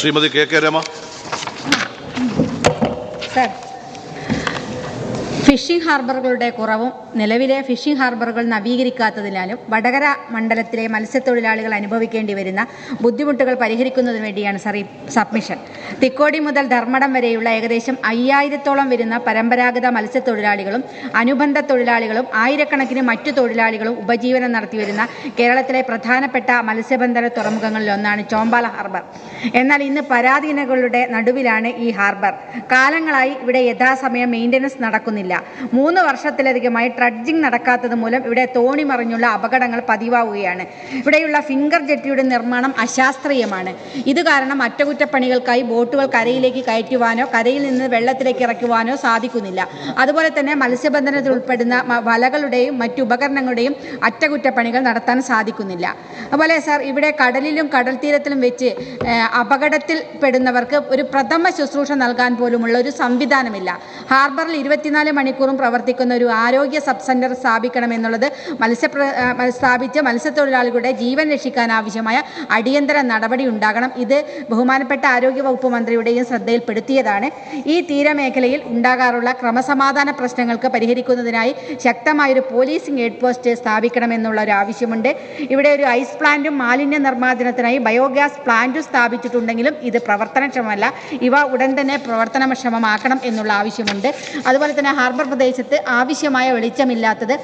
Shrimati K Rama. Sir, fishing ഹാർബറുകളുടെ കുറവും നിലവിലെ ഫിഷിംഗ് ഹാർബറുകൾ നവീകരിക്കാത്തതിനാലും വടകര മണ്ഡലത്തിലെ മത്സ്യത്തൊഴിലാളികൾ അനുഭവിക്കേണ്ടി വരുന്ന ബുദ്ധിമുട്ടുകൾ പരിഹരിക്കുന്നതിന് വേണ്ടിയാണ് സർ ഈ സബ്മിഷൻ. തിക്കോടി മുതൽ ധർമ്മടം വരെയുള്ള ഏകദേശം 5000-ഓളം വരുന്ന പരമ്പരാഗത മത്സ്യത്തൊഴിലാളികളും അനുബന്ധ തൊഴിലാളികളും ആയിരക്കണക്കിന് മറ്റു തൊഴിലാളികളും ഉപജീവനം നടത്തിവരുന്ന കേരളത്തിലെ പ്രധാനപ്പെട്ട മത്സ്യബന്ധന തുറമുഖങ്ങളിലൊന്നാണ് ചോമ്പാല ഹാർബർ. എന്നാൽ ഇന്ന് പരാധീനതകളുടെ നടുവിലാണ് ഈ ഹാർബർ. കാലങ്ങളായി ഇവിടെ യഥാസമയം മെയിൻ്റനൻസ് നടക്കുന്നില്ല. 3 വർഷത്തിലധികമായി ട്രഡ്ജിംഗ് നടക്കാത്തത് മൂലം ഇവിടെ തോണി മറിഞ്ഞുള്ള അപകടങ്ങൾ പതിവാവുകയാണ്. ഇവിടെയുള്ള ഫിംഗർ ജെട്ടിയുടെ നിർമ്മാണം അശാസ്ത്രീയമാണ്. ഇത് കാരണം അറ്റകുറ്റപ്പണികൾക്കായി ബോട്ടുകൾ കരയിലേക്ക് കയറ്റുവാനോ കരയിൽ നിന്ന് വെള്ളത്തിലേക്ക് ഇറക്കുവാനോ സാധിക്കുന്നില്ല. അതുപോലെ തന്നെ മത്സ്യബന്ധനത്തിൽ ഉൾപ്പെടുന്ന വലകളുടെയും മറ്റു ഉപകരണങ്ങളുടെയും അറ്റകുറ്റപ്പണികൾ നടത്താൻ സാധിക്കുന്നില്ല. അതുപോലെ സർ, ഇവിടെ കടലിലും കടൽ തീരത്തിലും വെച്ച് അപകടത്തിൽ പെടുന്നവർക്ക് ഒരു പ്രഥമ ശുശ്രൂഷ നൽകാൻ പോലുമുള്ള ഒരു സംവിധാനമില്ല. ഹാർബറിൽ 24 മണിക്കൂറും പ്രവർത്തിക്കുന്ന ഒരു ആരോഗ്യ സബ് സെന്റർ സ്ഥാപിക്കണമെന്നുള്ളത് സ്ഥാപിച്ച് മത്സ്യത്തൊഴിലാളികളുടെ ജീവൻ രക്ഷിക്കാൻ ആവശ്യമായ അടിയന്തര നടപടി ഉണ്ടാകണം. ഇത് ബഹുമാനപ്പെട്ട ആരോഗ്യ വകുപ്പ് മന്ത്രിയുടെയും ശ്രദ്ധയിൽപ്പെടുത്തിയതാണ്. ഈ തീരമേഖലയിൽ ഉണ്ടാകാറുള്ള ക്രമസമാധാന പ്രശ്നങ്ങൾക്ക് പരിഹരിക്കുന്നതിനായി ശക്തമായൊരു പോലീസിംഗ് എയ്ഡ് പോസ്റ്റ് സ്ഥാപിക്കണമെന്നുള്ള ഒരു ആവശ്യമുണ്ട്. ഇവിടെ ഒരു ഐസ് പ്ലാന്റും മാലിന്യ നിർമ്മാർജ്ജനത്തിനായി ബയോഗ്യാസ് പ്ലാന്റും സ്ഥാപിച്ചിട്ടുണ്ടെങ്കിലും ഇത് പ്രവർത്തനക്ഷമമല്ല. ഇവ ഉടൻ തന്നെ പ്രവർത്തനക്ഷമമാക്കണം എന്നുള്ള ആവശ്യമുണ്ട്. അതുപോലെ തന്നെ ഹാർബർ പ്രദേശത്ത് ആവശ്യമായ വെളിച്ചമില്ലാത്തത്,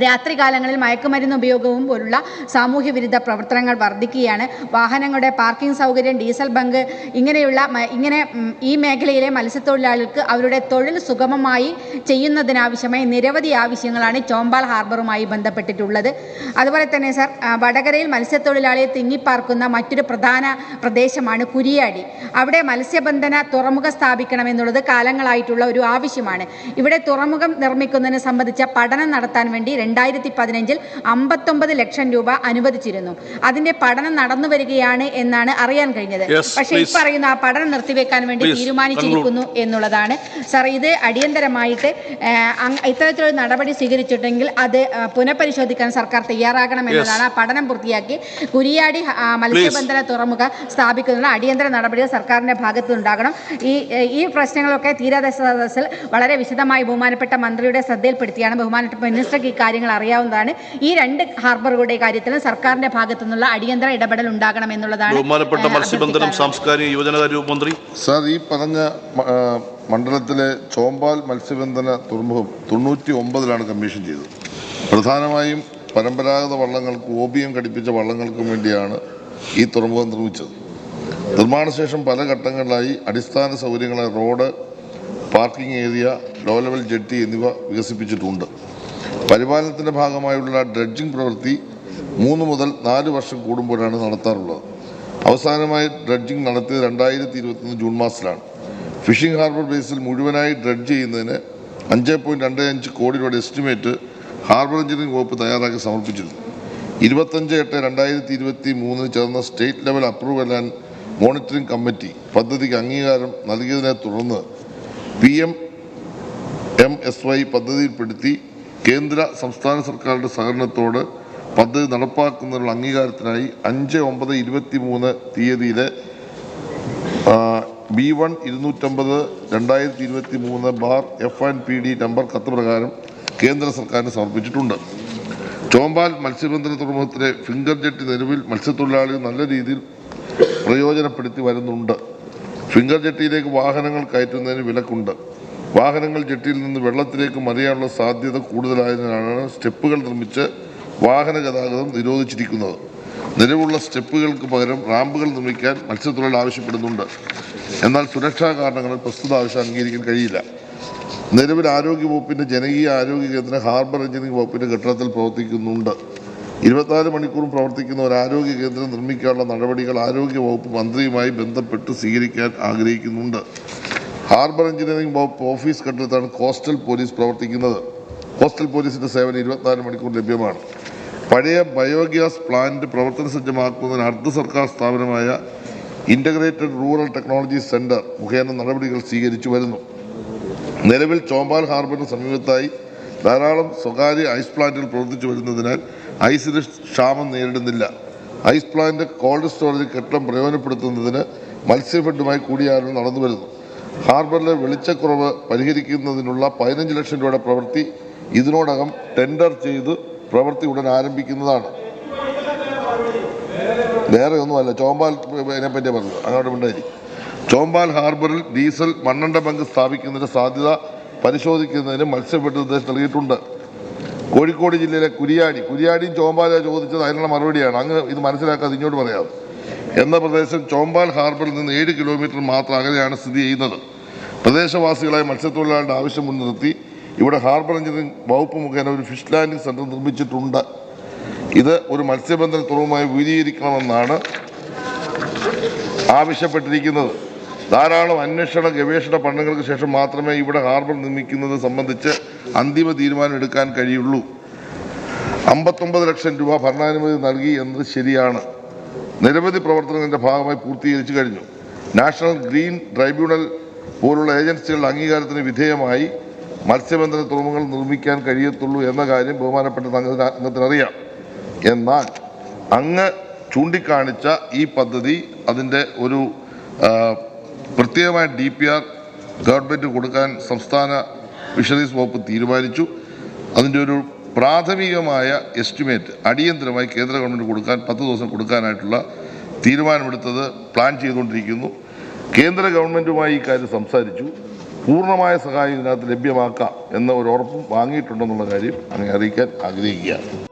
രാത്രികാലങ്ങളിൽ മയക്കുമരുന്ന് ഉപയോഗവും പോലുള്ള സാമൂഹ്യ വിരുദ്ധ പ്രവർത്തനങ്ങൾ വർദ്ധിക്കുകയാണ്. വാഹനങ്ങളുടെ പാർക്കിംഗ് സൗകര്യം, ഡീസൽ ബങ്ക് ഈ മേഖലയിലെ മത്സ്യത്തൊഴിലാളികൾക്ക് അവരുടെ തൊഴിൽ സുഗമമായി ചെയ്യുന്നതിനാവശ്യമായ നിരവധി ആവശ്യങ്ങളാണ് ചോമ്പാൽ ഹാർബറുമായി ബന്ധപ്പെട്ടിട്ടുള്ളത്. അതുപോലെ തന്നെ സർ, വടകരയിൽ മത്സ്യത്തൊഴിലാളിയെ തിങ്ങിപ്പാർക്കുന്ന മറ്റൊരു പ്രധാന പ്രദേശമാണ് കുരിയാടി. അവിടെ മത്സ്യബന്ധന തുറമുഖം സ്ഥാപിക്കണമെന്നുള്ളത് കാലങ്ങളായിട്ടുള്ള ഒരു ആവശ്യമാണ്. ഇവിടെ തുറമുഖം നിർമ്മിക്കുന്നതിനെ സംബന്ധിച്ച പഠനം നടത്താൻ വേണ്ടി 2015-ൽ 59 ലക്ഷം രൂപ അനുവദിച്ചിരുന്നു. അതിന്റെ പഠനം നടന്നു വരികയാണ് എന്നാണ് അറിയാൻ കഴിഞ്ഞത്. പക്ഷേ ഈ പറയുന്ന ആ പഠനം നിർത്തിവെക്കാൻ വേണ്ടി തീരുമാനിച്ചിരിക്കുന്നു എന്നുള്ളതാണ്. സർ, ഇത് അടിയന്തരമായിട്ട് ഇത്തരത്തിലൊരു നടപടി സ്വീകരിച്ചിട്ടുണ്ടെങ്കിൽ അത് പുനഃപരിശോധിക്കാൻ സർക്കാർ തയ്യാറാകണമെന്നതാണ്. ആ പഠനം പൂർത്തിയാക്കി കുരിയാടി മത്സ്യബന്ധന തുറമുഖം സ്ഥാപിക്കുന്നതിനുള്ള അടിയന്തര നടപടികൾ സർക്കാരിന്റെ ഭാഗത്തു നിന്നുണ്ടാകണം. ഈ പ്രശ്നങ്ങളൊക്കെ തീരദേശ സദസ്സിൽ വളരെ വിശദമായി ബഹുമാനപ്പെട്ട മന്ത്രിയുടെ ശ്രദ്ധയിൽപ്പെടുത്തിയാണ്. ബഹുമാനപ്പെട്ട മിനിസ്റ്റർക്ക് കാര്യങ്ങൾ അറിയാവുന്നതാണ്. ഈ 2 ഹാർബറുകളുടെ കാര്യത്തിലും സർക്കാരിന്റെ ഭാഗത്തു നിന്നുള്ള അടിയന്തര ഇടപെടൽ ഉണ്ടാകണം എന്നുള്ളതാണ്. ബഹുമാനപ്പെട്ട മത്സ്യബന്ധനം സാംസ്കാരിക യുവജനകാര്യ മന്ത്രി. സാർ, ഈ പറഞ്ഞ മണ്ഡലത്തിലെ ചോമ്പാൽ മത്സ്യബന്ധന തുറമുഖം 99-ലാണ് കമ്മീഷൻ ചെയ്തത്. പ്രധാനമായും പരമ്പരാഗത വള്ളങ്ങൾക്കും OBM ഘടിപ്പിച്ച വള്ളങ്ങൾക്കും വേണ്ടിയാണ് ഈ തുറമുഖം നിർമ്മിച്ചത്. നിർമ്മാണശേഷം പല ഘട്ടങ്ങളിലായി അടിസ്ഥാന സൗകര്യങ്ങളായ road, parking area, low level jetty എന്നിവ വികസിപ്പിച്ചിട്ടുണ്ട്. പരിപാലനത്തിൻ്റെ ഭാഗമായുള്ള ഡ്രഡ്ജിംഗ് പ്രവൃത്തി 3 മുതൽ 4 വർഷം കൂടുമ്പോഴാണ് നടത്താറുള്ളത്. അവസാനമായി ഡ്രഡ്ജിംഗ് നടത്തിയത് 2021 ജൂൺ മാസത്തിലാണ്. ഫിഷിംഗ് ഹാർബർ ബേസിൽ മുഴുവനായി ഡ്രഡ്ജ് ചെയ്യുന്നതിന് 5.25 കോടി രൂപയുടെ എസ്റ്റിമേറ്റ് ഹാർബർ എഞ്ചിനീയറിംഗ് വകുപ്പ് തയ്യാറാക്കി സമർപ്പിച്ചിരുന്നു. 25/8/2023 ചേർന്ന state level approval and monitoring committee പദ്ധതിക്ക് അംഗീകാരം നൽകിയതിനെ തുടർന്ന് PMMSY പദ്ധതിയിൽപ്പെടുത്തി കേന്ദ്ര സംസ്ഥാന സർക്കാരുടെ സഹകരണത്തോട് പദ്ധതി നടപ്പാക്കുന്നതിനുള്ള അംഗീകാരത്തിനായി 5/9/23 തീയതിയിലെ B1-250/2023/F&PD നമ്പർ കത്ത് പ്രകാരം കേന്ദ്ര സർക്കാരിന് സമർപ്പിച്ചിട്ടുണ്ട്. ചോമ്പാൽ മത്സ്യബന്ധന തുറമുഖത്തിലെ ഫിംഗർ ജെട്ടി നിലവിൽ മത്സ്യത്തൊഴിലാളികൾ നല്ല രീതിയിൽ പ്രയോജനപ്പെടുത്തി വരുന്നുണ്ട്. ഫിംഗർ ജെട്ടിയിലേക്ക് വാഹനങ്ങൾ കയറ്റുന്നതിന് വിലക്കുണ്ട്. വാഹനങ്ങൾ ജെട്ടിയിൽ നിന്ന് വെള്ളത്തിലേക്ക് മറിയാനുള്ള സാധ്യത കൂടുതലായതിനാലാണ് സ്റ്റെപ്പുകൾ നിർമ്മിച്ച് വാഹന ഗതാഗതം നിരോധിച്ചിരിക്കുന്നത്. നിലവിലുള്ള സ്റ്റെപ്പുകൾക്ക് പകരം റാമ്പുകൾ നിർമ്മിക്കാൻ മത്സ്യത്തൊഴിലാളി ആവശ്യപ്പെടുന്നുണ്ട്. എന്നാൽ സുരക്ഷാ കാരണങ്ങളാൽ പ്രസ്തുത ആവശ്യം അംഗീകരിക്കാൻ കഴിയില്ല. നിലവിൽ ആരോഗ്യവകുപ്പിന്റെ ജനകീയ ആരോഗ്യ കേന്ദ്രം ഹാർബർ എഞ്ചിനീയറിംഗ് വകുപ്പിന്റെ കെട്ടിടത്തിൽ പ്രവർത്തിക്കുന്നുണ്ട്. 24 മണിക്കൂറും പ്രവർത്തിക്കുന്ന ഒരു ആരോഗ്യ കേന്ദ്രം നിർമ്മിക്കാനുള്ള നടപടികൾ ആരോഗ്യ വകുപ്പ് മന്ത്രിയുമായി ബന്ധപ്പെട്ട് സ്വീകരിക്കാൻ ആഗ്രഹിക്കുന്നുണ്ട്. ഹാർബർ എഞ്ചിനീയറിംഗ് വകുപ്പ് ഓഫീസ് കെട്ടിടത്താണ് കോസ്റ്റൽ പോലീസ് പ്രവർത്തിക്കുന്നത്. കോസ്റ്റൽ പോലീസിന്റെ സേവനം 24 മണിക്കൂർ ലഭ്യമാണ്. പഴയ ബയോഗ്യാസ് പ്ലാന്റ് പ്രവർത്തന സജ്ജമാക്കുന്നതിന് അർദ്ധ സർക്കാർ സ്ഥാപനമായ ഇന്റഗ്രേറ്റഡ് റൂറൽ ടെക്നോളജി സെന്റർ മുഖേന നടപടികൾ സ്വീകരിച്ചു വരുന്നു. നിലവിൽ ചോമ്പാൽ ഹാർബറിന് സമീപത്തായി ധാരാളം സ്വകാര്യ ഐസ് പ്ലാന്റുകൾ പ്രവർത്തിച്ചു വരുന്നതിനാൽ ഐസിന് ക്ഷാമം നേരിടുന്നില്ല. ഐസ് പ്ലാന്റ് കോൾഡ് സ്റ്റോറേജ് കെട്ടിടം പ്രയോജനപ്പെടുത്തുന്നതിന് മത്സ്യഫെഡുമായി കൂടിയാലോചന നടന്നു വരുന്നു. ഹാർബറിലെ വെളിച്ചക്കുറവ് പരിഹരിക്കുന്നതിനുള്ള 15 ലക്ഷം രൂപയുടെ പ്രവൃത്തി ഇതിനോടകം ടെൻഡർ ചെയ്ത് പ്രവൃത്തി ഉടൻ ആരംഭിക്കുന്നതാണ്. വേറെ ഒന്നുമല്ല, ചോമ്പാലിനെ പറ്റിയാണ് പറഞ്ഞത്. അങ്ങോട്ട് മിണ്ടായി. ചോമ്പാൽ ഹാർബറിൽ ഡീസൽ മണ്ണെണ്ണ ബങ്ക് സ്ഥാപിക്കുന്നതിന്റെ സാധ്യത പരിശോധിക്കുന്നതിന് മത്സ്യഫെഡ് നിർദ്ദേശം നൽകിയിട്ടുണ്ട്. കോഴിക്കോട് ജില്ലയിലെ കുരിയാടിയും ചോമ്പാല ചോദിച്ചത് അതിനുള്ള മറുപടിയാണ്. അങ്ങ് ഇത് മനസ്സിലാക്കാതെ ഇങ്ങോട്ട് പറയാം. എന്ന പ്രദേശം ചോമ്പാൽ ഹാർബറിൽ നിന്ന് 7 കിലോമീറ്റർ മാത്രം അകലെയാണ് സ്ഥിതി ചെയ്യുന്നത്. പ്രദേശവാസികളായ മത്സ്യത്തൊഴിലാളികളുടെ ആവശ്യം മുൻനിർത്തി ഇവിടെ ഹാർബർ എഞ്ചിനീയറിംഗ് വകുപ്പ് മുഖേന ഒരു ഫിഷ് ലാൻഡിംഗ് സെന്റർ നിർമ്മിച്ചിട്ടുണ്ട്. ഇത് ഒരു മത്സ്യബന്ധന തുറമുഖമായി വിപുലീകരിക്കണമെന്നാണ് ആവശ്യപ്പെട്ടിരിക്കുന്നത്. ധാരാളം അന്വേഷണ ഗവേഷണ പഠനങ്ങൾക്ക് ശേഷം മാത്രമേ ഇവിടെ ഹാർബർ നിർമ്മിക്കുന്നത് സംബന്ധിച്ച് അന്തിമ തീരുമാനം എടുക്കാൻ കഴിയുള്ളൂ. 59 ലക്ഷം രൂപ ഭരണാനുമതി നൽകി എന്നത് ശരിയാണ്. നിരവധി പ്രവർത്തനങ്ങളുടെ ഭാഗമായി പൂർത്തീകരിച്ചു കഴിഞ്ഞു. നാഷണൽ ഗ്രീൻ ട്രൈബ്യൂണൽ പോലുള്ള ഏജൻസികളുടെ അംഗീകാരത്തിന് വിധേയമായി മത്സ്യബന്ധന തുറമുഖങ്ങൾ നിർമ്മിക്കാൻ കഴിയത്തുള്ളൂ എന്ന കാര്യം ബഹുമാനപ്പെട്ട അംഗത്തിനറിയാം. എന്നാൽ അങ്ങ് ചൂണ്ടിക്കാണിച്ച ഈ പദ്ധതി അതിൻ്റെ ഒരു പ്രത്യേകമായ DPR ഗവൺമെൻറ് കൊടുക്കാൻ സംസ്ഥാന ഫിഷറീസ് വകുപ്പ് തീരുമാനിച്ചു. അതിൻ്റെ ഒരു പ്രാഥമികമായ എസ്റ്റിമേറ്റ് അടിയന്തരമായി കേന്ദ്ര ഗവൺമെൻറ് കൊടുക്കാൻ 10 ദിവസം കൊടുക്കാനായിട്ടുള്ള തീരുമാനമെടുത്തത് പ്ലാൻ ചെയ്തുകൊണ്ടിരിക്കുന്നു. കേന്ദ്ര ഗവൺമെൻറ്റുമായി ഈ കാര്യം സംസാരിച്ചു. പൂർണ്ണമായ സഹായം ഇതിനകത്ത് ലഭ്യമാക്കാം എന്ന ഒരു ഉറപ്പും വാങ്ങിയിട്ടുണ്ടെന്നുള്ള കാര്യം അങ്ങനെ അറിയിക്കാൻ ആഗ്രഹിക്കുകയാണ്.